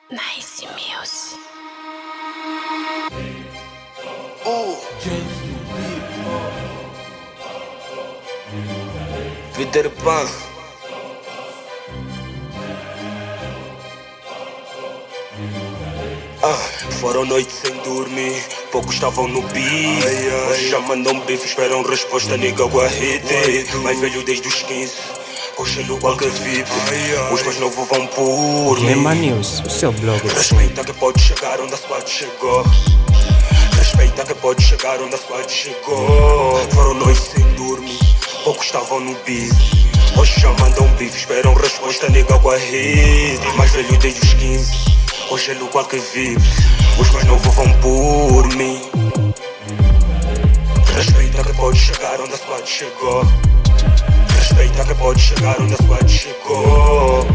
Nice Music. Peter Pan. Foram noites sem dormir, poucos estavam no beat. Hoje já mandam bife, esperam resposta, nigga, com a hit. Mais velho desde os 15, cochilo qualquer VIP. Os mais novos vão por mim. Yemba News, o seu blog. Respeita que pode chegar onde a squad chegou. Respeita que pode chegar onde a squad chegou. Foram noites sem dormir, poucos estavam no beat. Hoje já mandam bife, esperam resposta, nigga, com a hit. Mais velho desde os 15, congelo qualquer VIP. Os mais novos vão por mim. Respeita que pode chegar onde a squad chegou. Respeita que pode chegar onde a squad chegou.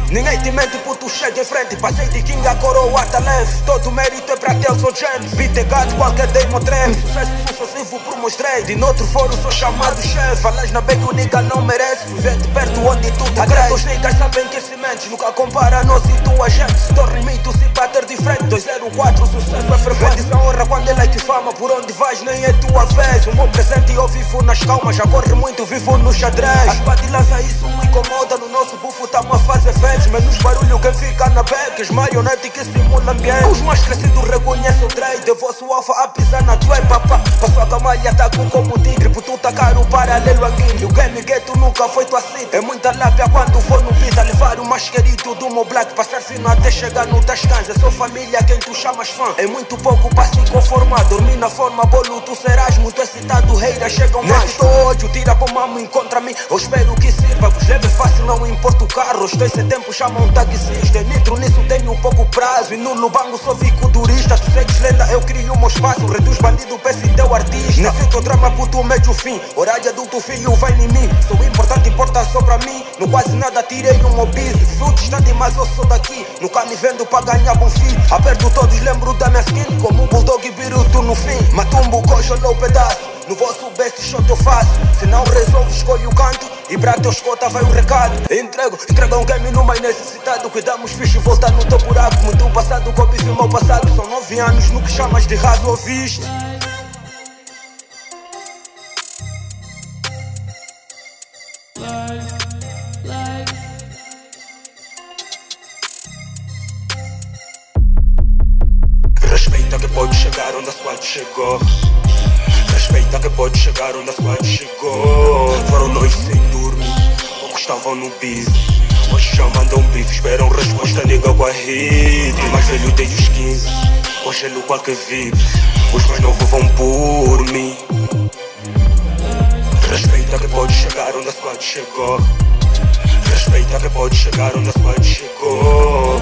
Ninguém te mente, puto, chega em frente. Passei de king, a coroa tá leve. Todo mérito é pra teu, sou James. Beat é gato, qualquer demo treme. Sucesso sucessivo por mostrei. De noutro foro sou chamado chefe. Falas na bem que o nigga não merece. Viver de perto onde tu tá cresce. Os niggas sabem que se mente. Nunca compara nós e tua gente. Se torna em mito se bater de frente. 204, sucesso é frequente. Isso é honra quando é like e fama. Por onde vais nem é tua vez. O meu presente eu vivo nas calmas. Já corre muito, vivo no xadrez. As batilança isso me incomoda. No nosso bufo tá uma fase vez. Menos barulho quem fica na back. Marionete que simula ambiente. Os mais crescidos reconhecem o trade. Eu vosso alfa a pisar na tua papá. Passou a camalha, tá como tigre. Puto tá caro, paralelo a guilho. O game ghetto nunca foi tua cita. É muita lápia quando for no beat. A levar o mais querido do meu black. Passar fino até chegar no Tascans. É só família quem tu chamas fã. É muito pouco pra se conformar. Dormir na forma bolo, tu serás muito excitado. Reiras chegam mais. Nesse ódio, tira pra mamo, encontra mim. Eu espero que sirva. Vos leve fácil, não importa o carro. Estou esse tempo, chamam um taxista. Nitro nisso tenho pouco prazo. E no Lubango sou ficulturista. Tu segues lenda, eu crio o meu espaço. Reduz bandido, peço teu artista. Nesse teu drama, puto, médio fim. Horário adulto, filho, vai em mim. Sou importante, importa só pra mim. No quase nada tirei o meu business. Fui distante, mas eu sou daqui. Nunca me vendo pra ganhar bom fim. Aperto todos, lembro da minha skin. Como um bulldog e biruto no fim. Matumbo, cojo, no pedaço. No vosso best shot eu faço. Se não resolvo, escolho o canto. E pra teu escota vai o recado. Entrega um game no mais necessitado. Cuidamos fixe e voltar no teu buraco. Muito passado, com o bife mal passado. São 9 anos no que chamas de raso ouviste. Respeita que pode chegar onde a squad chegou. Respeita que pode chegar onde a squad chegou. Foram noites sem dormir, poucos estavam no busy. Hoje já mandam bife, esperam resposta, nigga, com a hit. Mais velho desde os 15, congelo qualquer VIP. Os mais novos vão por mim. Respeita que pode chegar onde a squad chegou. Respeita que pode chegar onde a squad chegou.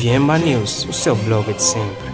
Yemba News, o seu blog de sempre.